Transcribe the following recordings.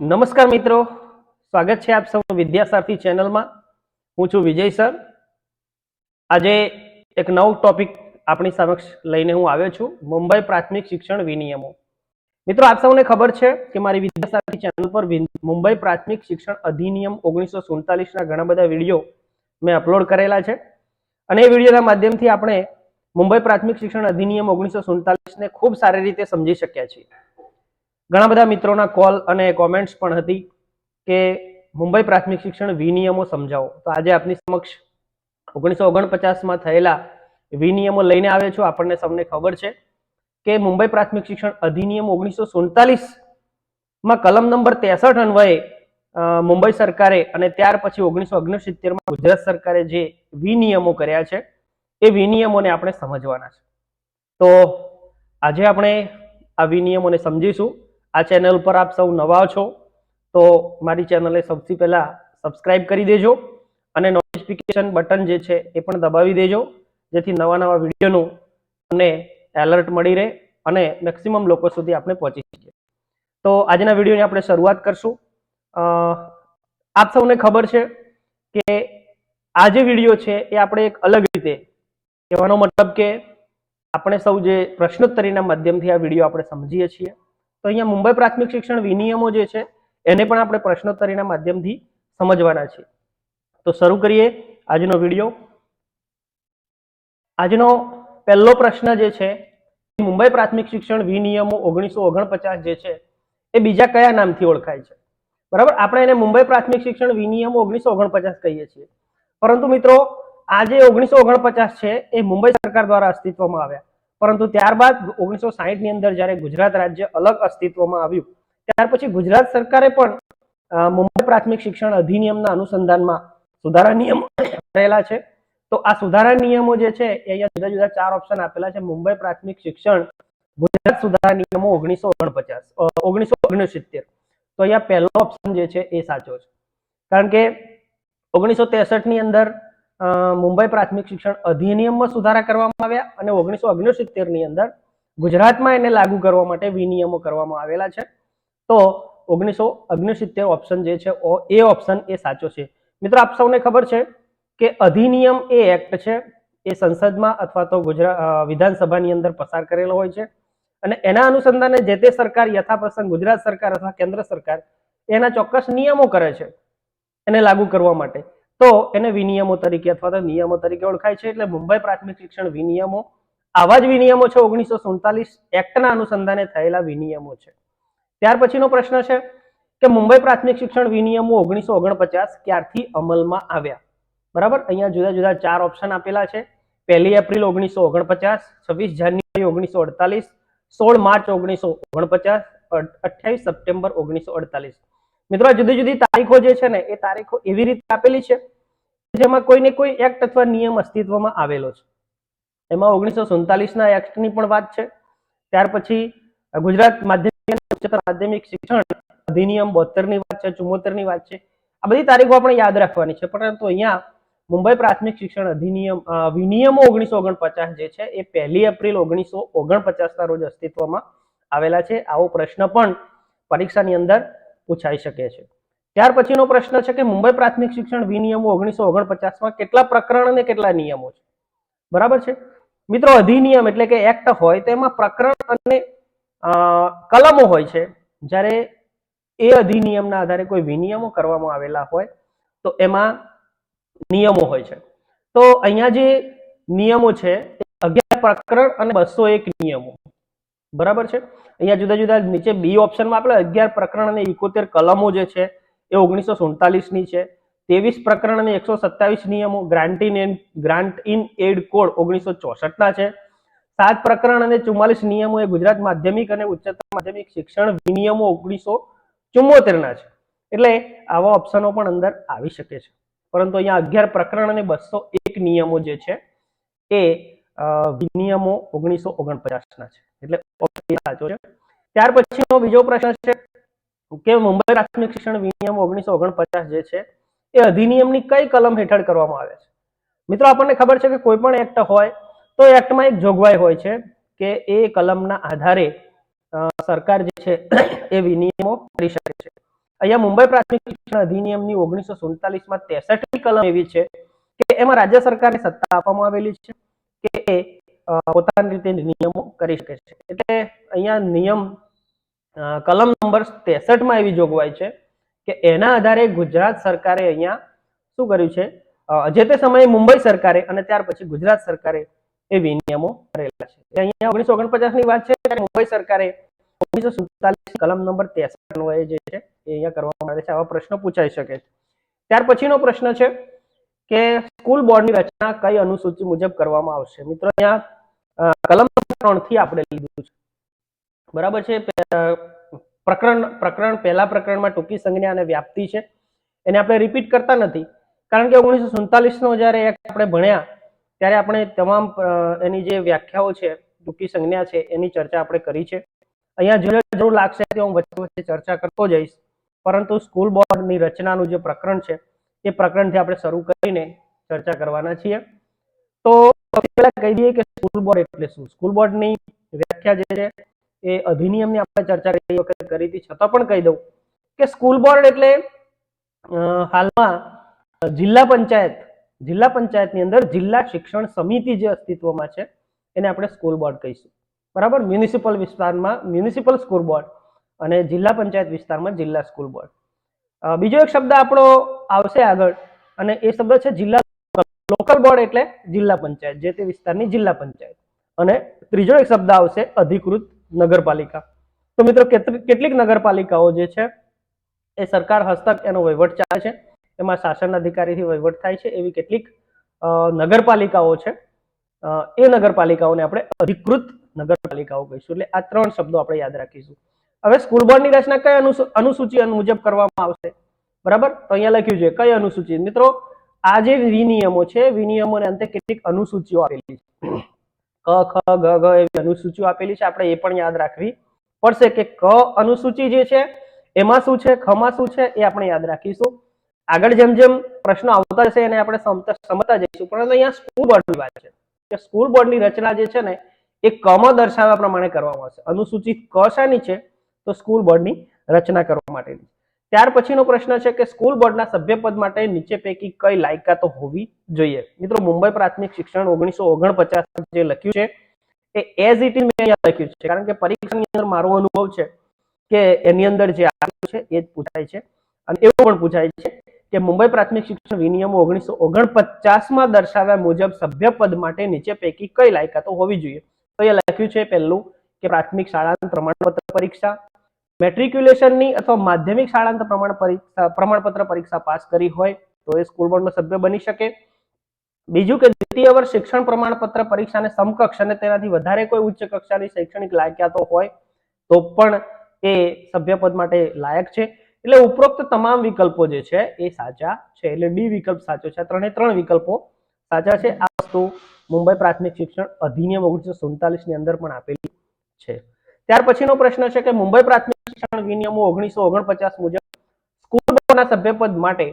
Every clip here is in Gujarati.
નમસ્કાર મિત્રો, સ્વાગત છે આપ સૌનું વિદ્યાસારથી ચેનલમાં। હું છું વિજય સર। આજે એક નવો ટોપિક આપણી સમક્ષ લઈને હું આવ્યો છું, મુંબઈ પ્રાથમિક શિક્ષણ વિનિયમો। મિત્રો, આપ સૌને ખબર છે કે મારી વિદ્યાસારથી ચેનલ પર મુંબઈ પ્રાથમિક શિક્ષણ અધિનિયમ 1947ના ઘણા બધા વિડીયો મેં અપલોડ કરેલા છે અને એ વિડીયોના માધ્યમથી આપણે મુંબઈ પ્રાથમિક શિક્ષણ અધિનિયમ 1947ને ખૂબ સારી રીતે સમજી શક્યા છીએ। ઘણા બધા મિત્રોના કોલ અને કોમેન્ટ્સ પણ હતી કે મુંબઈ પ્રાથમિક શિક્ષણ વિનિયમો સમજાવો। તો આજે આપની સમક્ષ 1949માં થયેલા વિનિયમો લઈને આવ્યો છું। આપણને સૌને ખબર છે કે મુંબઈ પ્રાથમિક શિક્ષણ અધિનિયમ 1947માં કલમ નંબર 63 અન્વયે મુંબઈ સરકારે અને ત્યાર પછી 1969માં ગુજરાત સરકારે જે વિનિયમો કર્યા છે એ વિનિયમોને આપણે સમજવાના છે। તો આજે આપણે આ વિનિયમોને સમજીશું। આ ચેનલ પર આપ સૌ નવા છો તો મારી ચેનલને સૌથી પહેલા સબસ્ક્રાઇબ કરી દેજો અને નોટિફિકેશન બટન જે છે એ પણ દબાવી દેજો, જેથી નવા નવા વિડીયોનું તમને એલર્ટ મળી રહે અને મેક્સિમમ લોકો સુધી આપણે પહોંચી શકીએ। તો આજના વિડીયોની આપણે શરૂઆત કરશું। આપ સૌને ખબર છે કે આ જે વિડીયો છે એ આપણે એક અલગ રીતે, કહેવાનો મતલબ કે આપણે સૌ જે પ્રશ્નોત્તરીના માધ્યમથી આ વિડીયો આપણે સમજીએ છીએ, તો અહીંયા મુંબઈ પ્રાથમિક શિક્ષણ વિનિયમો જે છે એને પણ આપણે પ્રશ્નોત્તરીના માધ્યમથી સમજવાના છીએ। તો શરૂ કરીએ આજનો વિડીયો। આજનો પહેલો પ્રશ્ન જે છે, મુંબઈ પ્રાથમિક શિક્ષણ વિનિયમો 1949 જે છે એ બીજા કયા નામથી ઓળખાય છે? બરાબર, આપણે એને મુંબઈ પ્રાથમિક શિક્ષણ વિનિયમો 1949 કહીએ છીએ, પરંતુ મિત્રો આ જે 1949 છે એ મુંબઈ સરકાર દ્વારા અસ્તિત્વમાં આવ્યા, પરંતુ ત્યારબાદ 1960ની અંદર જ્યારે ગુજરાત રાજ્ય અલગ અસ્તિત્વમાં આવ્યું ત્યાર પછી ગુજરાત સરકારે પણ મુંબઈ પ્રાથમિક શિક્ષણ અધિનિયમના અનુસંધાનમાં સુધારા નિયમો કરેલા છે। તો આ સુધારા નિયમો જે છે એ અહીંયા જુદા જુદા 4 ઓપ્શન આપેલા છે। મુંબઈ પ્રાથમિક શિક્ષણ ગુજરાત સુધારા નિયમો 1969। તો અહીંયા પહેલો ઓપ્શન જે છે એ સાચો છે, કારણ કે 1963ની અંદર મુંબઈ પ્રાથમિક શિક્ષણ અધિનિયમમાં સુધારા કરવામાં આવ્યા અને 1969ની અંદર ગુજરાતમાં એને લાગુ કરવા માટે વિનિયમો કરવામાં આવેલા છે। તો 1969 ઓપ્શન જે છે એ ઓપ્શન એ સાચો છે। મિત્રો, આપ સૌને ખબર છે કે અધિનિયમ એ એક્ટ છે, એ સંસદમાં અથવા તો વિધાનસભાની અંદર પસાર કરેલો હોય છે અને એના અનુસંધાને જે તે સરકાર યથાપ્રસંગ ગુજરાત સરકાર અથવા કેન્દ્ર સરકાર એના ચોક્કસ નિયમો કરે છે એને લાગુ કરવા માટે, તો એને વિનિયમો તરીકે અથવા તો નિયમો તરીકે ઓળખાય છે। એટલે મુંબઈ પ્રાથમિક શિક્ષણ વિનિયમો આવા જ વિનિયમો છે, 1947 એક્ટના અનુસંધાને થયેલા વિનિયમો છે। ત્યાર પછીનો પ્રશ્ન છે કે મુંબઈ પ્રાથમિક શિક્ષણ વિનિયમો 1949 ક્યારથી અમલમાં આવ્યા? બરાબર, અહીંયા જુદા જુદા 4 ઓપ્શન આપેલા છે। 1 એપ્રિલ 1949, 26 જાન્યુઆરી 1948, 16 માર્ચ 1949, 28 સપ્ટેમ્બર 1948। મિત્રો, આ જુદી જુદી તારીખો જે છે ને એ તારીખો એવી રીતે આપેલી છે જેમાં કોઈ ને કોઈ એક્ટ અથવા નિયમ અસ્તિત્વમાં આવેલો છે। એમાં 1947ના એક્ટની પણ વાત છે, ત્યાર પછી ગુજરાત માધ્યમિક અને ઉચ્ચતર માધ્યમિક શિક્ષણ અધિનિયમ 72ની વાત છે, 74ની વાત છે। આ બધી તારીખો આપણે યાદ રાખવાની છે, પરંતુ અહીંયા મુંબઈ પ્રાથમિક શિક્ષણ અધિનિયમ વિનિયમો 1949 જે છે એ 1 એપ્રિલ 1949ના રોજ અસ્તિત્વમાં આવેલા છે। આવો પ્રશ્ન પણ પરીક્ષાની અંદર પૂછાઈ શકે છે। ત્યાર પછીનો પ્રશ્ન છે કે મુંબઈ પ્રાથમિક શિક્ષણ વિનિયમો 1949માં કેટલા પ્રકરણ અને કેટલા નિયમો છે? બરાબર છે મિત્રો, અધિનિયમ એટલે કે એક્ટ હોય તો એમાં પ્રકરણ અને કલમો હોય છે, જ્યારે એ અધિનિયમના આધારે કોઈ વિનિયમો કરવામાં આવેલા હોય તો એમાં નિયમો હોય છે। તો અહીંયા જે નિયમો છે એ 11 પ્રકરણ અને 201 નિયમો, બરાબર છે। અહીંયા જુદા જુદા નીચે બી ઓપ્શનમાં આપણે 11 પ્રકરણ અને 71 કલમો જે છે એ 1947ની છે, 23 પ્રકરણ અને 127 નિયમો ગ્રાન્ટ ઇન એડ કોડ 1964ના છે, 7 પ્રકરણ અને 44 નિયમો એ ગુજરાત માધ્યમિક અને ઉચ્ચતર માધ્યમિક શિક્ષણ વિનિયમો 1974ના છે। એટલે આવા ઓપ્શનો પણ અંદર આવી શકે છે, પરંતુ અહીંયા 11 પ્રકરણ અને 201 નિયમો જે છે એ વિનિયમો 1949ના છે, એટલે સાચો છે। ત્યાર પછીનો બીજો પ્રશ્ન છે કે મુંબઈ પ્રાથમિક શિક્ષણ વિનિયમ 1949 જે છે એ અધિનિયમની કઈ કલમ હેઠળ કરવામાં આવે છે? મિત્રો, આપણને ખબર છે કે કોઈ પણ એક્ટ હોય તો એક્ટમાં એક જોગવાઈ હોય છે કે એ કલમના આધારે સરકાર જે છે એ વિનિયમો કરી શકે છે। અહીંયા મુંબઈ પ્રાથમિક શિક્ષણ અધિનિયમની 1947 માં 63મી કલમ એવી છે કે એમાં રાજ્ય સરકારને સત્તા આપવામાં આવેલી છે કે પોતાની રીતે નિયમો કરી શકે છે. એટલે અહીંયા નિયમ કલમ નંબર 63માં એવી જોગવાઈ છે કે એના આધારે ગુજરાત સરકારે અહીંયા શું કર્યું છે, જે તે સમયે મુંબઈ સરકારે અને ત્યાર પછી ગુજરાત સરકારે એ વિનિયમો કરેલા છે. અહીંયા 1949 ની વાત છે ત્યારે મુંબઈ સરકારે 1947 કલમ નંબર 63 અન્વયે જે છે એ અહીંયા કરવામાં આવે છે. આવા પ્રશ્નો પૂછાઈ શકે. ત્યાર પછીનો પ્રશ્ન છે કે સ્કૂલ બોર્ડની રચના કઈ અનુસૂચિ મુજબ કરવામાં આવશે. મિત્રો અહીંયા કલમ 3 થી આપણે લીધું છે, બરાબર છે. પ્રકરણ પહેલા પ્રકરણમાં ટૂંકી સંજ્ઞા અને વ્યાપ્તિ છે, એને આપણે રિપીટ કરતા નથી કારણ કે 1947 નો જ્યારે એક્ટ આપણે ભણ્યા ત્યારે આપણે તમામ એની જે વ્યાખ્યાઓ છે, ટૂંકી સંજ્ઞા છે, એની ચર્ચા આપણે કરી છે. અહીંયા જરૂર લાગશે તો હું વચ્ચે વચ્ચે ચર્ચા કરતો જઈશ, પરંતુ સ્કૂલ બોર્ડની રચનાનું જે પ્રકરણ છે એ પ્રકરણથી આપણે શરૂ કરીને ચર્ચા કરવાના છીએ. તો સૌથી પહેલા કહી દઈએ કે સ્કૂલ બોર્ડ એટલે શું. સ્કૂલ બોર્ડની વ્યાખ્યા જે છે એ અધિનિયમની આપણે ચર્ચા કરી વખતે કરી હતી, છતાં પણ કહી દઉં કે સ્કૂલ બોર્ડ એટલે હાલમાં જિલ્લા પંચાયતની અંદર જિલ્લા શિક્ષણ સમિતિ જે અસ્તિત્વમાં છે એને આપણે સ્કૂલ બોર્ડ કહીશું, બરાબર. મ્યુનિસિપલ વિસ્તારમાં મ્યુનિસિપલ સ્કૂલ બોર્ડ અને જિલ્લા પંચાયત વિસ્તારમાં જિલ્લા સ્કૂલ બોર્ડ. બીજો એક શબ્દ આપણો આવશે આગળ અને એ શબ્દ છે જિલ્લા લોકલ બોર્ડ, એટલે જિલ્લા પંચાયત, જે તે વિસ્તારની જિલ્લા પંચાયત. અને ત્રીજો એક શબ્દ આવશે અધિકૃત નગરપાલિકા. તો મિત્રો કેટલીક નગરપાલિકાઓ જે છે એ સરકાર હસ્તક એનો વહીવટ ચાલે છે, એમાં શાસન અધિકારીથી વહીવટ થાય છે. એવી કેટલીક નગરપાલિકાઓ છે, એ નગરપાલિકાઓને આપણે અધિકૃત નગરપાલિકાઓ કહીશું. એટલે આ 3 શબ્દો આપણે યાદ રાખીશું. હવે સ્કૂલ બોર્ડની રચના કઈ અનુસૂચિ મુજબ કરવામાં આવશે, બરાબર. તો અહીંયા લખ્યું છે કઈ અનુસૂચિ. મિત્રો આ જે વિનિયમો છે, વિનિયમોને અંતે કેટલીક અનુસૂચિઓ આપેલી છે, ક ખ ગ ઘ એવી અનુસૂચિઓ આપેલી છે. આપણે એ પણ યાદ રાખવી પડશે કે ક અનુસૂચિ જે છે એમાં શું છે, ખ માં શું છે, એ આપણે યાદ રાખીશું. આગળ જેમ જેમ પ્રશ્નો આવતા જશે એને આપણે સમજતા જઈશું. પરંતુ અહીંયા સ્કૂલ બોર્ડની વાત છે કે સ્કૂલ બોર્ડની રચના જે છે ને એ ક માં દર્શાવ્યા પ્રમાણે કરવામાં આવશે. અનુસૂચિ ક શાની છે, તો સ્કૂલ બોર્ડની રચના કરવા માટેની. ત્યાર પછીનો પ્રશ્ન છે કે સ્કૂલ બોર્ડના સભ્યપદ માટે નીચે પૈકી કઈ લાયકાતો હોવી જોઈએ. મિત્રો મુંબઈ પ્રાથમિક શિક્ષણ 1949 જે લખ્યું છે એ એઝ ઇટ ઇઝ મેં અહીંયા લખ્યું છે, કારણ કે પરીક્ષાની અંદર મારો અનુભવ છે કે એની અંદર જે આપ્યું છે એ જ પૂછાય છે. અને એવું પણ પૂછાય છે કે મુંબઈ પ્રાથમિક શિક્ષણ વિનિયમો 1949માં દર્શાવ્યા મુજબ સભ્યપદ માટે નીચે પૈકી કઈ લાયકાતો હોવી જોઈએ. તો એ લખ્યું છે પહેલું કે પ્રાથમિક શાળાની પ્રમાણપત્ર પરીક્ષા, મેટ્રિક્યુલેશનની અથવા માધ્યમિક શાળાંત પ્રમાણપત્ર પરીક્ષા પાસ કરી હોય તો એ સ્કૂલ બોર્ડનો સભ્ય બની શકે. બીજું કે દ્વિતીય વર્ષ શિક્ષણ પ્રમાણપત્ર પરીક્ષાને સમકક્ષ અને તેનાથી વધારે કોઈ ઉચ્ચ કક્ષાની શૈક્ષણિક લાયકાતો હોય તો પણ એ સભ્યપદ માટે લાયક છે. એટલે ઉપરોક્ત તમામ વિકલ્પો જે છે એ સાચા છે. એટલે ડી વિકલ્પ સાચો છે. 3 વિકલ્પો સાચા છે. આ વસ્તુ મુંબઈ પ્રાથમિક શિક્ષણ અધિનિયમ 1947 ની અંદર પણ આપેલી છે. ત્યાર પછીનો પ્રશ્ન છે કે મુંબઈ પ્રાથમિક શિક્ષણ વિનિયમો 1949 મુજબ સ્કૂલ બોર્ડના સભ્યપદ માટે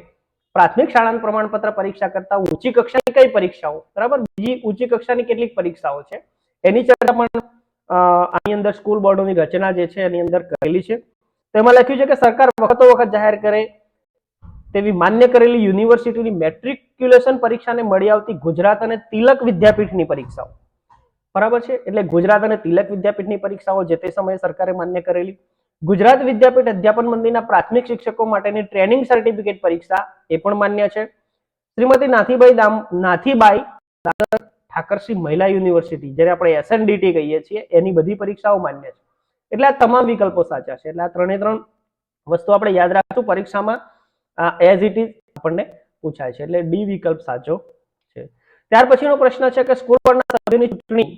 પ્રાથમિક શાળાના પ્રમાણપત્ર પરીક્ષા કરતા ઊંચી કક્ષાની કઈ પરીક્ષાઓ, બરાબર, બીજી ઊંચી કક્ષાની કેટલીક પરીક્ષાઓ છે એની ચર્ચા પણ આની અંદર સ્કૂલ બોર્ડોની રચના જે છે એની અંદર કરેલી છે. તેમાં લખ્યું છે કે સરકાર વખતો વખત જાહેર કરે તેવી માન્ય કરેલી યુનિવર્સિટીની મેટ્રિક્યુલેશન પરીક્ષાને મળી આવતી ગુજરાત અને તિલક વિદ્યાપીઠની પરીક્ષાઓ, બરાબર છે. એટલે ગુજરાત અને તિલક વિદ્યાપીઠની પરીક્ષાઓ જે તે સમયે સરકારે માન્ય કરેલી. ગુજરાત વિદ્યાપીઠ અધ્યાપન મંદિરના પ્રાથમિક શિક્ષકો માટેની ટ્રેનિંગ સર્ટિફિકેટ પરીક્ષા એ પણ માન્ય છે. શ્રીમતી નાથીબાઈ ઠાકરસિંહ મહિલા યુનિવર્સિટી, જેને આપણે SNDT કહીએ છીએ, એની બધી પરીક્ષાઓ માન્ય છે. એટલે આ તમામ વિકલ્પો સાચા છે. એટલે આ 3 વસ્તુ આપણે યાદ રાખશું પરીક્ષામાં એઝ ઇટ ઇઝ આપણને પૂછાય છે. એટલે ડી વિકલ્પ સાચો છે. ત્યાર પછીનો પ્રશ્ન છે કે સ્કૂલ બોર્ડના સભ્યોની ચૂંટણી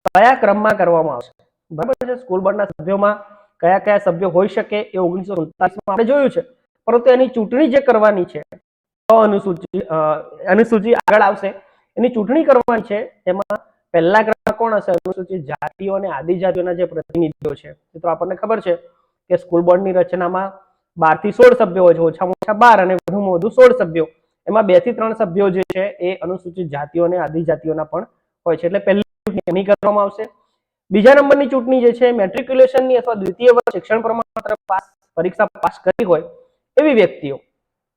કયા ક્રમમાં કરવામાં આવશે, બરાબર છે. સ્કૂલ બોર્ડના સભ્યોમાં કયા કયા સભ્યો હોઈ શકે એ 1949માં આપણે જોયું છે, પરંતુ એની ચૂંટણી જે કરવાની છે અનુસૂચિ આગળ આવશે, એની ચૂંટણી કરવાની છે. એમાં પહેલા ક્રમમાં કોણ હશે? અનુસૂચિત જાતિઓ અને આદિજાતિઓના જે પ્રતિનિધિઓ છે. તો આપણને ખબર છે કે સ્કૂલ બોર્ડની રચનામાં 12 થી 16 સભ્યો હોય છે, ઓછામાં ઓછા 12 અને વધુમાં વધુ 16 સભ્યો. એમાં 2 થી 3 સભ્યો જે છે એ અનુસૂચિત જાતિઓ અને આદિજાતિઓના પણ હોય છે. એટલે પહેલી ચૂંટણી કરવામાં આવશે. બીજા નંબરની ચૂંટણી જે છે મેટ્રિક્યુલેશનની અથવા દ્વિતીય વર્ષ શિક્ષણ પ્રમાણપત્ર પરીક્ષા પાસ કરી હોય એવી વ્યક્તિઓ,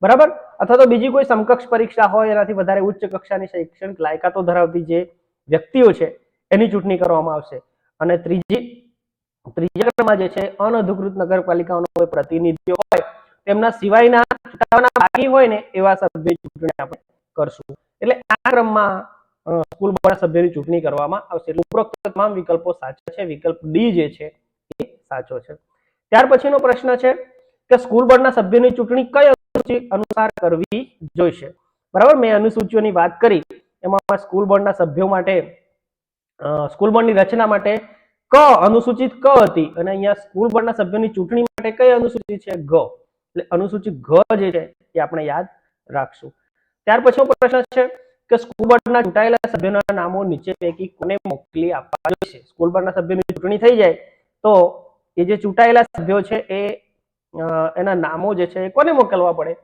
બરાબર, અથવા તો બીજી કોઈ સમકક્ષ પરીક્ષા હોય એનાથી વધારે ઉચ્ચ કક્ષાની શૈક્ષણિક લાયકાતો ધરાવતી જે વ્યક્તિઓ છે એની ચૂંટણી કરવામાં આવશે. અને ત્રીજા ક્રમમાં જે છે અનઅધિકૃત નગરપાલિકાઓના કોઈ પ્રતિનિધિઓ હોય તેમના સિવાયના ચૂંટાવાના બાકી હોય ને એવા સભ્યોની ચૂંટણી આપણે કરશું. એટલે આ ક્રમમાં સ્કૂલ બોર્ડના સભ્યોની ચૂંટણી કરવામાં આવશે. એટલે ઉપરોક્ત તમામ વિકલ્પો સાચા છે. વિકલ્પ ડી જે છે એ સાચો છે. ત્યાર પછીનો પ્રશ્ન છે કે સ્કૂલ બોર્ડના સભ્યોની ચૂંટણી કઈ અનુસૂચિ અનુસાર કરવી જોઈશે. બરાબર, મેં અનુસૂચિઓની વાત કરી એમાં સ્કૂલ બોર્ડના સભ્યો માટે સ્કૂલ બોર્ડની રચના માટે ક અનુસૂચિત ક હતી અને અહીંયા સ્કૂલ બોર્ડના સભ્યોની ચૂંટણી માટે કઈ અનુસૂચિ છે ગ. એટલે અનુસૂચિ ગ જે છે એ આપણે યાદ રાખશું. ત્યાર પછીનો પ્રશ્ન છે કે સ્કૂલ બોર્ડના ચૂંટાયેલા સભ્યોના નામો નીચે પૈકી કોને મોકલી આપવા જોઈશે. સ્કૂલ બોર્ડના સભ્યોની ચૂંટણી થઈ જાય તો એ જે ચૂંટાયેલા સભ્યો છે એ એના નામો જે છે એ કોને મોકલવા પડે.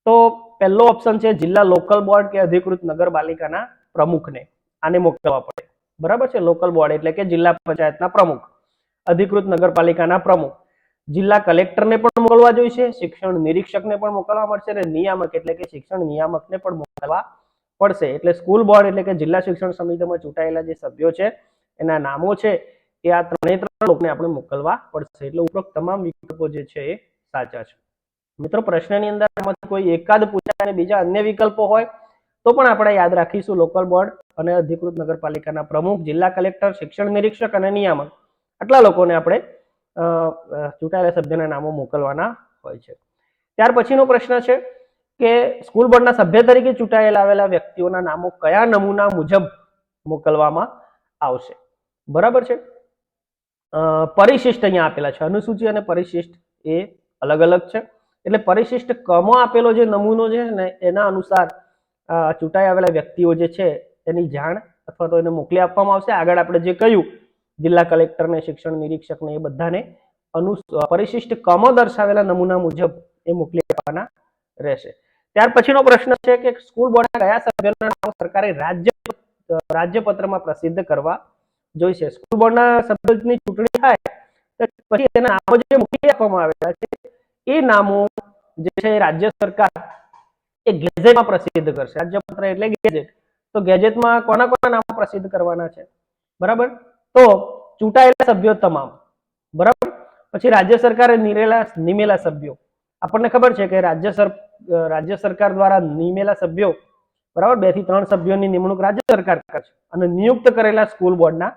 તો પહેલો ઓપ્શન છે જિલ્લા લોકલ બોર્ડ કે અધિકૃત નગરપાલિકાના પ્રમુખને આને મોકલવા પડે. બરાબર છે, લોકલ બોર્ડ એટલે કે જિલ્લા પંચાયતના પ્રમુખ, અધિકૃત નગરપાલિકાના પ્રમુખ, જિલ્લા કલેક્ટરને પણ મોકલવા જોઈશે, શિક્ષણ નિરીક્ષકને પણ મોકલવા મળશે અને નિયામક એટલે કે શિક્ષણ નિયામકને પણ મોકલવા પડશે. એટલે સ્કૂલ બોર્ડ એટલે કે જિલ્લા શિક્ષણ સમિતિમાં ચૂંટાયેલા જે સભ્યો છે એના નામો છે એ આ ત્રણે લોકોને આપણે મોકલવા પડશે. એટલે ઉપરોક્ત તમામ વિકલ્પો જે છે એ સાચા છે. મિત્રો, પ્રશ્નની અંદર આમાંથી કોઈ એકાદ પૂછાય અને બીજા અન્ય વિકલ્પો હોય તો પણ આપણે યાદ રાખીશું લોકલ બોર્ડ અને અધિકૃત નગરપાલિકાના પ્રમુખ, જિલ્લા કલેક્ટર, શિક્ષણ નિરીક્ષક અને નિયામક, આટલા લોકોને આપણે ચૂંટાયેલા સભ્યના નામો મોકલવાના હોય છે. ત્યાર પછીનો પ્રશ્ન છે કે સ્કૂલ બોર્ડના સભ્ય તરીકે ચૂંટાયેલા આવેલા વ્યક્તિઓના નામો કયા નમૂના મુજબ મોકલવામાં આવશે. બરાબર છે, પરિશિષ્ટ અહીંયા આપેલા છે. અનુસૂચિ અને પરિશિષ્ટ એ અલગ અલગ છે. એટલે પરિશિષ્ટ કમાં આપેલો જે નમૂનો છે ને એના અનુસાર ચૂંટાઈ આવેલા વ્યક્તિઓ જે છે એની જાણ અથવા તો એને મોકલી આપવામાં આવશે. આગળ આપણે જે કહ્યું જિલ્લા કલેક્ટરને, શિક્ષણ નિરીક્ષકને એ બધાને પરિશિષ્ટ કમાં દર્શાવેલા નમૂના મુજબ એ મોકલી આપવાના રહેશે. ત્યાર પછીનો પ્રશ્ન છે કે સ્કૂલ બોર્ડના કયા સભ્યોના નામ સરકારે રાજ્યપત્રમાં પ્રસિદ્ધ કરવા જોઈશે. સ્કૂલ બોર્ડના સભ્યોની ચૂંટણી થાય પછી એના નામો જે મોકલી આપવામાં આવેલા છે એ નામો જે છે રાજ્ય સરકાર એ ગેઝેટમાં પ્રસિદ્ધ કરશે. રાજ્યપત્ર એટલે ગેઝેટ. તો ગેઝેટમાં કોના કોના નામો પ્રસિદ્ધ કરવાના છે. બરાબર, તો ચૂંટાયેલા સભ્યો તમામ. બરાબર, પછી રાજ્ય સરકારે નિમેલા સભ્યો. આપણને ખબર છે કે રાજ્ય સરકાર દ્વારા નિમેલા સભ્યો, બરાબર, 2 થી 3 સભ્યોની નિમણૂક રાજ્ય સરકાર કરશે અને નિયુક્ત કરેલા સ્કૂલ બોર્ડના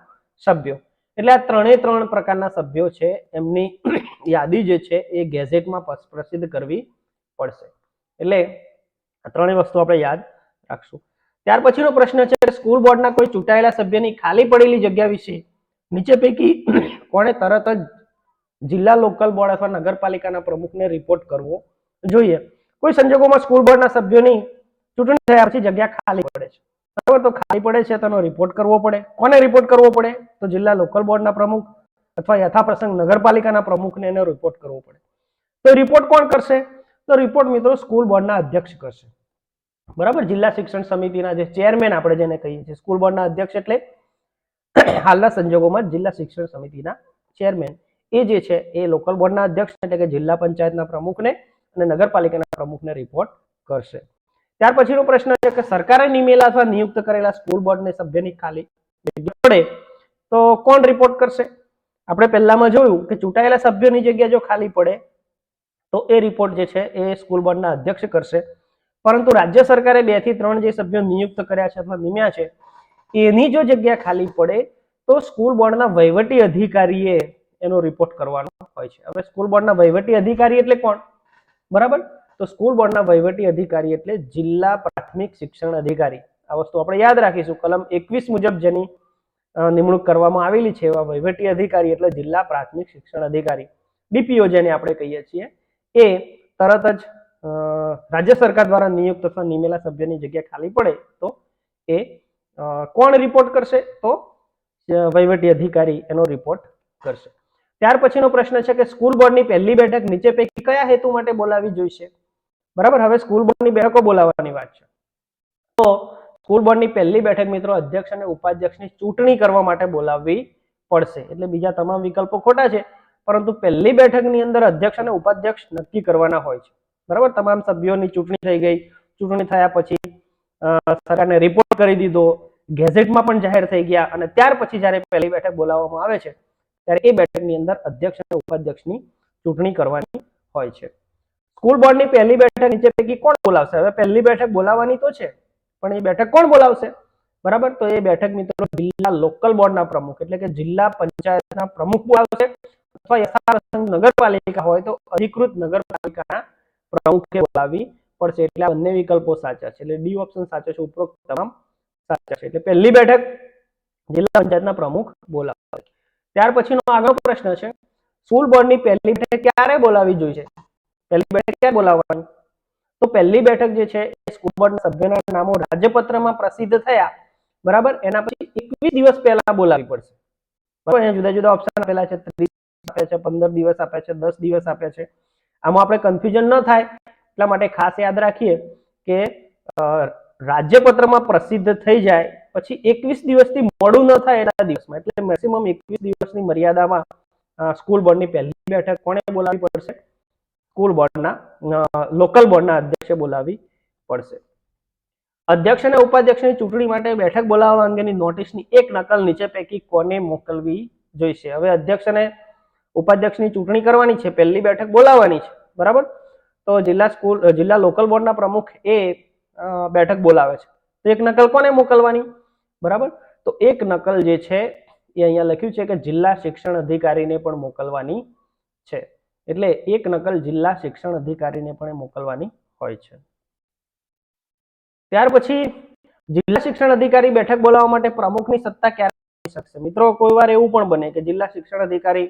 સભ્યો. એટલે આ ત્રણ પ્રકારના સભ્યો છે એમની યાદી જે છે એ ગેઝેટમાં પ્રસિદ્ધ કરવી પડશે. એટલે આ ત્રણેય વસ્તુ આપણે યાદ રાખશું. ત્યાર પછીનો પ્રશ્ન છે કે સ્કૂલ બોર્ડના કોઈ ચૂંટાયેલા સભ્યની ખાલી પડેલી જગ્યા વિશે નીચે પૈકી કોણે તરત જ જિલ્લા લોકલ બોર્ડ અથવા નગરપાલિકાના પ્રમુખને રિપોર્ટ કરવો જોઈએ. કોઈ સંજોગોમાં સ્કૂલ બોર્ડના સભ્યોની ચૂંટણી થયા પછી જગ્યા ખાલી પડે છે. બરાબર, તો ખાલી પડે છે તેનો રિપોર્ટ કરવો પડે. કોને રિપોર્ટ કરવો પડે? તો જિલ્લા લોકલ બોર્ડના પ્રમુખ અથવા યથાપ્રસંગ નગરપાલિકાના પ્રમુખને એનો રિપોર્ટ કરવો પડે. તો રિપોર્ટ કોણ કરશે? તો રિપોર્ટ મિત્રો સ્કૂલ બોર્ડના અધ્યક્ષ કરશે. બરાબર, જિલ્લા શિક્ષણ સમિતિના જે ચેરમેન આપણે જેને કહીએ છીએ, સ્કૂલ બોર્ડના અધ્યક્ષ એટલે હાલના સંજોગોમાં જિલ્લા શિક્ષણ સમિતિના ચેરમેન એ જે છે એ લોકલ બોર્ડના અધ્યક્ષ એટલે કે જિલ્લા પંચાયતના પ્રમુખને અને નગરપાલિકાના પ્રમુખને રિપોર્ટ કરશે. ત્યાર પછીનો પ્રશ્ન છે કે સરકારે નિમેલા અથવા નિયુક્ત કરેલા સ્કૂલ બોર્ડની સભ્યની ખાલી જગ્યા પડે તો કોણ રિપોર્ટ કરશે? આપણે પહેલામાં જોયું કે ચૂંટાયેલા સભ્યોની જગ્યા જો ખાલી પડે તો એ રિપોર્ટ જે છે એ સ્કૂલ બોર્ડના અધ્યક્ષ કરશે. પરંતુ રાજ્ય સરકારે 2 થી 3 જે સભ્યો નિયુક્ત કર્યા છે અથવા નિમ્યા છે એની જો જગ્યા ખાલી પડે તો સ્કૂલ બોર્ડના વહીવટી અધિકારીએ એનો રિપોર્ટ કરવાનો હોય છે. હવે સ્કૂલ બોર્ડના વહીવટી અધિકારી એટલે કોણ? બરાબર, તો સ્કૂલ બોર્ડના વહીવટી અધિકારી એટલે જિલ્લા પ્રાથમિક શિક્ષણ અધિકારી. આ વસ્તુ આપણે યાદ રાખીશું. કલમ 21 મુજબ જેની નિમણૂક કરવામાં આવેલી છે એવા વહીવટી અધિકારી એટલે જિલ્લા પ્રાથમિક શિક્ષણ અધિકારી, ડીપીઓ જેને આપણે કહીએ છીએ, એ તરત જ રાજ્ય સરકાર દ્વારા નિયુક્ત અથવા નિમેલા સભ્યની જગ્યા ખાલી પડે તો એ કોણ રિપોર્ટ કરશે? તો વહીવટી અધિકારી એનો રિપોર્ટ કરશે. ત્યાર પછીનો પ્રશ્ન છે કે સ્કૂલ બોર્ડની પહેલી બેઠક નીચે પૈકી કયા હેતુ માટે બોલાવવી જોઈશે? બરાબર, હવે સ્કૂલ બોર્ડની બેઠકો બોલાવવાની વાત છે. તો સ્કૂલ બોર્ડની પહેલી બેઠક મિત્રો અધ્યક્ષ અને ઉપાધ્યક્ષની ચૂંટણી કરવા માટે બોલાવવી પડશે. એટલે બીજા તમામ વિકલ્પો ખોટા છે, પરંતુ પહેલી બેઠકની અંદર અધ્યક્ષ અને ઉપાધ્યક્ષ નક્કી કરવાના હોય છે. બરાબર, તમામ સભ્યોની ચૂંટણી થઈ ગઈ, ચૂંટણી થયા પછી સરકારને રિપોર્ટ કરી દીધો, ગેઝેટમાં પણ જાહેર થઈ ગયા, અને ત્યાર પછી જ્યારે પહેલી બેઠક બોલાવવામાં આવે છે ત્યારે એ બેઠકની અંદર અધ્યક્ષ અને ઉપાધ્યક્ષની ચૂંટણી કરવાની હોય છે. સ્કૂલ બોર્ડની પહેલી બેઠક નીચે પૈકી કોણ બોલાવશે? હવે પહેલી બેઠક બોલાવવાની તો છે, પણ એ બેઠક કોણ બોલાવશે? બરાબર, તો એ બેઠક મિત્રો જિલ્લા લોકલ બોર્ડના પ્રમુખ એટલે કે જિલ્લા પંચાયતના પ્રમુખ બોલાવશે, અથવા યથાપ્રસંગ નગરપાલિકા હોય તો અધિકૃત નગરપાલિકાના પ્રમુખે બોલાવવી પડશે. એટલે આ બંને વિકલ્પો સાચા છે. એટલે ડી ઓપ્શન સાચો છે, ઉપરોક્ત તમામ સાચા છે. એટલે પહેલી બેઠક જિલ્લા પંચાયતના પ્રમુખ બોલાવે. ત્યાર પછીનો આગળનો પ્રશ્ન છે, સ્કૂલ બોર્ડની પહેલી બેઠક ક્યારે બોલાવવી જોઈએ? પહેલી બેઠક ક્યારે બોલાવવાની? તો પહેલી બેઠક જે છે એ સ્કૂલ બોર્ડના સભ્યોના નામો રાજ્યપત્રમાં પ્રસિદ્ધ થયા, બરાબર, એના પછી 21 દિવસ પહેલા બોલાવવી પડશે. બરાબર, અહીંયા જુદા જુદા ઓપ્શન આપેલા છે, 30 આપે છે, 15 દિવસ આપે છે, 10 દિવસ આપે છે. આમાં આપણે કન્ફ્યુઝન ન થાય એટલા માટે ખાસ યાદ રાખીએ કે રાજ્યપત્રમાં પ્રસિદ્ધ થઈ જાય પછી 21 દિવસથી મોડું ન થાય એના દિવસમાં, એટલે મેક્સિમમ 21 દિવસની મર્યાદામાં સ્કૂલ બોર્ડની પહેલી બેઠક કોણે બોલાવવી પડશે? સ્કૂલ બોર્ડના લોકલ બોર્ડના અધ્યક્ષે બોલાવવી પડશે. અધ્યક્ષ અને ઉપાધ્યક્ષની ચૂંટણી માટે બેઠક બોલાવવા અંગેની નોટિસની એક નકલ નીચે પૈકી કોને મોકલવી જોઈશે? હવે અધ્યક્ષ અને ઉપાધ્યક્ષની ચૂંટણી કરવાની છે, પહેલી બેઠક બોલાવવાની છે, બરાબર, તો જિલ્લા લોકલ બોર્ડના પ્રમુખ એ બેઠક બોલાવે છે, તો એક નકલ કોને મોકલવાની? બરાબર, તો એક નકલ જે છે એ અહીંયા લખ્યું છે કે જિલ્લા શિક્ષણ અધિકારીને પણ મોકલવાની છે. એટલે એક નકલ જિલ્લા શિક્ષણ અધિકારીને પણ મોકલવાની હોય છે. ત્યાર પછી જિલ્લા શિક્ષણ અધિકારી બેઠક બોલાવવા માટે પ્રમુખની સત્તા ક્યારે આપી શકશે? મિત્રો કોઈ વાર એવું પણ બને કે જિલ્લા શિક્ષણ અધિકારી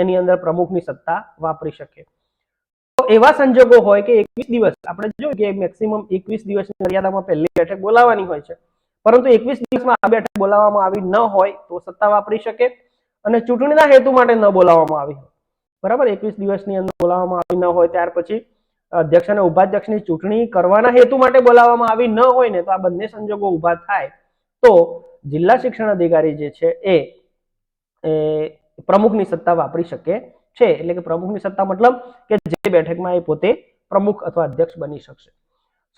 એની અંદર પ્રમુખની સત્તા વાપરી શકે. તો એવા સંજોગો હોય કે 21 દિવસ, આપણે જોયું કે મેક્સિમમ 21 દિવસની મર્યાદામાં પહેલી બેઠક બોલાવવાની હોય છે, પરંતુ 21 દિવસમાં આ બેઠક બોલાવવામાં આવી ન હોય તો સત્તા વાપરી શકે, અને ચૂંટણીના હેતુ માટે ન બોલાવવામાં આવી, બરાબર, 21 દિવસની અંદર બોલાવવામાં આવી ન હોય, ત્યાર પછી અધ્યક્ષ અને ઉપાધ્યક્ષની ચૂંટણી કરવાના હેતુ માટે બોલાવવામાં આવી ન હોય ને, તો આ બંને સંજોગો ઉભા થાય તો જિલ્લા શિક્ષણ અધિકારી જે છે એ પ્રમુખની સત્તા વાપરી શકે છે. એટલે કે પ્રમુખની સત્તા મતલબ કે જે બેઠકમાં એ પોતે પ્રમુખ અથવા અધ્યક્ષ બની શકશે.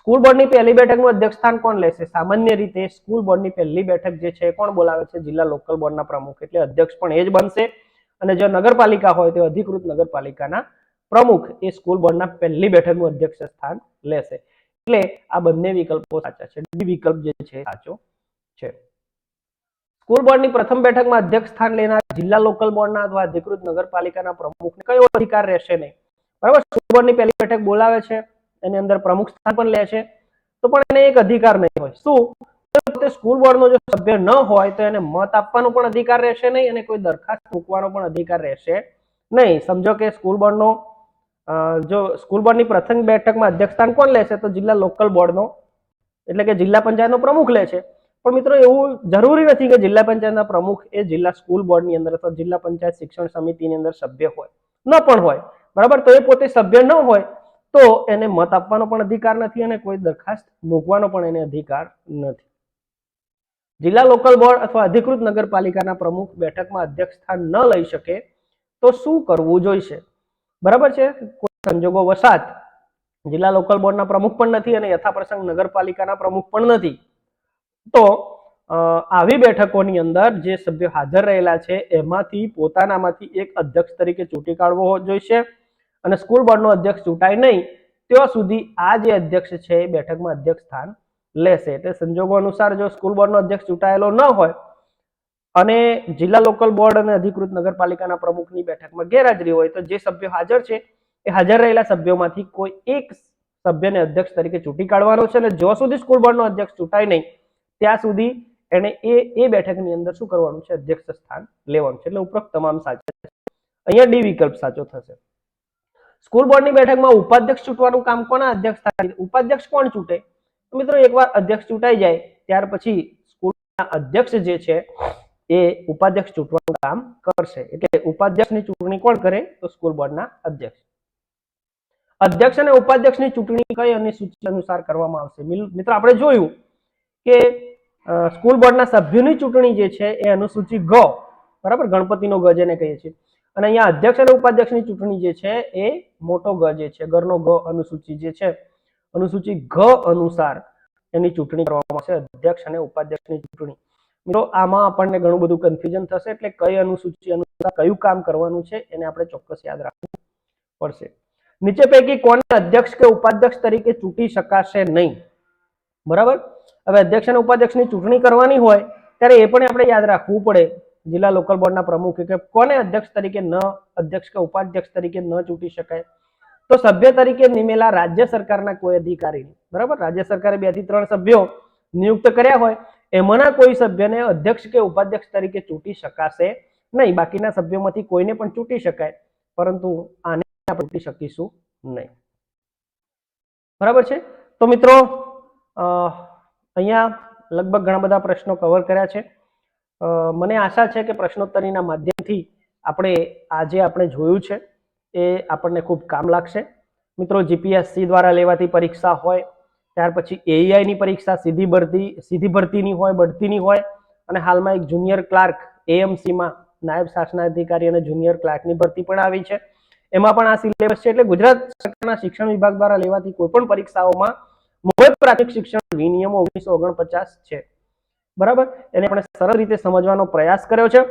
સ્કૂલ બોર્ડની પહેલી બેઠકનું અધ્યક્ષ સ્થાન કોણ લેશે? સામાન્ય રીતે સ્કૂલ બોર્ડની પહેલી બેઠક જે છે કોણ બોલાવે છે? જિલ્લા લોકલ બોર્ડના પ્રમુખ, એટલે અધ્યક્ષ પણ એ જ બનશે, અને જો નગરપાલિકા હોય તો અધિકૃત નગરપાલિકાના પ્રમુખ એ સ્કૂલ બોર્ડના પહેલી બેઠકનું અધ્યક્ષ સ્થાન લેશે. એટલે આ બંને વિકલ્પો સાચા છે. ડી વિકલ્પ જે છે સાચો છે. સ્કૂલ બોર્ડની પ્રથમ બેઠકમાં અધ્યક્ષ સ્થાન લેનાર જિલ્લા લોકલ બોર્ડના અથવા અધિકૃત નગરપાલિકાના પ્રમુખને કયો અધિકાર રહેશે નહીં? બરાબર, સ્કૂલ બોર્ડની પહેલી બેઠક બોલાવે છે, એની અંદર પ્રમુખ સ્થાન પણ લે છે, તો પણ એને એક અધિકાર નહીં હોય. શું? સ્કૂલ બોર્ડનો જો સભ્ય ન હોય તો એને મત આપવાનો પણ અધિકાર રહેશે નહીં, અને કોઈ દરખાસ્ત મૂકવાનો પણ અધિકાર રહેશે નહીં. સમજો કે સ્કૂલ બોર્ડનો જો સ્કૂલ બોર્ડની પ્રથમ બેઠકમાં અધ્યક્ષ સ્થાન કોણ લેશે? તો જિલ્લા લોકલ બોર્ડનો એટલે કે જિલ્લા પંચાયતનો પ્રમુખ લે છે. પણ મિત્રો એવું જરૂરી નથી કે જિલ્લા પંચાયતના પ્રમુખ એ જિલ્લા સ્કૂલ બોર્ડની અંદર અથવા જિલ્લા પંચાયત શિક્ષણ સમિતિની અંદર સભ્ય હોય, ન પણ હોય, બરાબર, તો એ પોતે સભ્ય ન હોય તો એને મત આપવાનો પણ અધિકાર નથી, અને કોઈ દરખાસ્ત મૂકવાનો પણ એને અધિકાર નથી. જિલ્લા લોકલ બોર્ડ અથવા અધિકૃત નગરપાલિકાના પ્રમુખ બેઠકમાં અધ્યક્ષ સ્થાન ન લઈ શકે તો શું કરવું જોઈશે? બરાબર છે, કોઈ સંજોગો વસાત જિલ્લા લોકલ બોર્ડના પ્રમુખ પણ નથી અને યથાપ્રસંગ નગરપાલિકાના પ્રમુખ પણ નથી, તો આવી બેઠકોની અંદર જે સભ્યો હાજર રહેલા છે એમાંથી પોતાનામાંથી એક અધ્યક્ષ તરીકે ચૂંટી કાઢવો જોઈશે, અને સ્કૂલ બોર્ડનો અધ્યક્ષ ચૂંટાય નહીં ત્યાં સુધી આ જે અધ્યક્ષ છે એ બેઠકમાં અધ્યક્ષ સ્થાન લેશે. એટલે સંજોગો અનુસાર જો સ્કૂલ બોર્ડનો અધ્યક્ષ ચૂંટાયેલો ન હોય અને જિલ્લા લોકલ બોર્ડ અને અધિકૃત નગરપાલિકાના પ્રમુખની બેઠકમાં ગેરહાજરી હોય તો જે સભ્યો હાજર છે એ હાજર રહેલા સભ્યોમાંથી કોઈ એક સભ્યને અધ્યક્ષ તરીકે ચૂંટી કાઢવાનો છે, અને જો સુધી સ્કૂલ બોર્ડનો અધ્યક્ષ ચૂંટાય નહીં ત્યાં સુધી એને એ બેઠકની અંદર શું કરવાનું છે? અધ્યક્ષ સ્થાન લેવાનું છે. એટલે ઉપરોક્ત તમામ સાચા છે. અહીંયા ડી વિકલ્પ સાચો થશે. સ્કૂલ બોર્ડની બેઠકમાં ઉપાધ્યક્ષ ચૂંટવાનું કામ કોના અધ્યક્ષ સ્થાન? ઉપાધ્યક્ષ કોણ ચૂંટે? તો મિત્રો એકવાર અધ્યક્ષ ચૂંટાઈ જાય ત્યાર પછી સ્કૂલના અધ્યક્ષ જે છે એ ઉપાધ્યક્ષ ચૂંટવાનું કામ કરશે. એટલે ઉપાધ્યક્ષની ચૂંટણી કોણ કરે? તો સ્કૂલ બોર્ડના અધ્યક્ષ. અધ્યક્ષ અને ઉપાધ્યક્ષની ચૂંટણી કઈ અનુસૂચિ અનુસાર કરવામાં આવશે? મિત્રો આપણે જોયું કે સ્કૂલ બોર્ડના સભ્યોની ચૂંટણી જે છે એ અનુસૂચિ ગ, બરાબર, ગણપતિનો ગ જેને કહીએ છીએ, અને અહીંયા અધ્યક્ષ અને ઉપાધ્યક્ષની ચૂંટણી જે છે એ મોટો ગ જે છે, ઘરનો ગ અનુસૂચિ જે છે, અનુસૂચિ ઘ અનુસાર એની ચૂંટણી કરવામાં આવશે, અધ્યક્ષ અને ઉપાધ્યક્ષની ચૂંટણી. મિત્રો આમાં આપણને ઘણું બધું કન્ફ્યુઝન થશે, એટલે કઈ અનુસૂચિ અનુસાર કયું કામ કરવાનું છે એને આપણે ચોક્કસ યાદ રાખવું પડશે. નીચે પૈકી કોને અધ્યક્ષ કે ઉપાધ્યક્ષ તરીકે ચૂંટી શકાશે નહીં? બરાબર. હવે અધ્યક્ષ અને ઉપાધ્યક્ષની ચૂંટણી કરવાની હોય ત્યારે એ પણ આપણે યાદ રાખવું પડે, જિલ્લા લોકલ બોર્ડના પ્રમુખ કે કોને અધ્યક્ષ તરીકે ન, અધ્યક્ષ કે ઉપાધ્યક્ષ તરીકે ન ચૂંટી શકાય? તો સભ્ય તરીકે નિમેલા રાજ્ય સરકારના કોઈ અધિકારી, બરાબર, રાજ્ય સરકારે 2 થી 3 સભ્યો નિયુક્ત કર્યા હોય એમાંના કોઈ સભ્યને અધ્યક્ષ કે ઉપાધ્યક્ષ તરીકે ચૂંટી શકાશે નહીં. બાકીના સભ્યોમાંથી કોઈને પણ ચૂંટી શકાય, પરંતુ આને આપણે ચૂંટી શકીશું નહીં. બરાબર છે. તો મિત્રો અહીંયા લગભગ ઘણા બધા પ્રશ્નો કવર કર્યા છે. મને આશા છે કે પ્રશ્નોત્તરીના માધ્યમથી આપણે જોયું છે એ આપણને ખૂબ કામ લાગશે. મિત્રો જીપીએસસી દ્વારા લેવાતી પરીક્ષા હોય, ત્યાર પછી એઈઆઈ ની પરીક્ષા સીધી ભરતીની હોય, બઢતીની હોય, અને હાલમાં એક જુનિયર ક્લાર્ક એએમસી માં નાયબ શાસનાધિકારી અને જુનિયર ક્લાર્કની ભરતી પણ આવી છે. એમાં પણ આ સિલેબસ છે. એટલે ગુજરાત સરકારના શિક્ષણ વિભાગ દ્વારા લેવાતી કોઈ પણ પરીક્ષાઓમાં મુંબઈ પ્રાથમિક શિક્ષણ વિનિયમો 1949 છે. બરાબર, એને આપણે સરળ રીતે સમજવાનો પ્રયાસ કર્યો છે.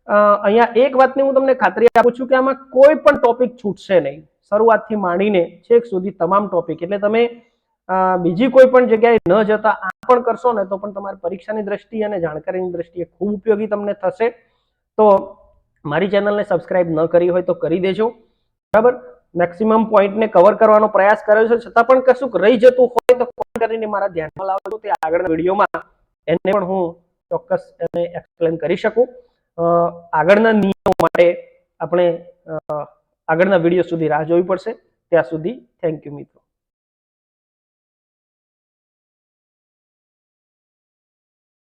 અહીંયા એક વાતની હું તમને ખાતરી આપું છું કે આમાં કોઈ પણ ટોપિક છૂટશે નહીં, શરૂઆતથી માંડીને છેક સુધી તમામ ટોપિક. એટલે તમે બીજી કોઈ પણ જગ્યાએ ન જતા આ પણ કરશો ને તો પણ તમારી પરીક્ષાની દ્રષ્ટિએ અને જાણકારીની દ્રષ્ટિએ ખૂબ ઉપયોગી તમને થશે. તો મારી ચેનલને સબસ્ક્રાઇબ ન કરી હોય તો કરી દેજો. બરાબર, મેક્સિમમ પોઈન્ટને કવર કરવાનો પ્રયાસ કર્યો છે, છતાં પણ કશુંક રહી જતું હોય તો કોમેન્ટ કરીને મારા ધ્યાનમાં લાવજો, તે આગળના વિડીયોમાં એને પણ હું ચોક્કસ એને એક્સપ્લેન કરી શકું. આગળના નિયમો માટે આપણે આગળના વિડીયો સુધી રાહ જોવી પડશે. ત્યાં સુધી થેન્ક યુ મિત્રો.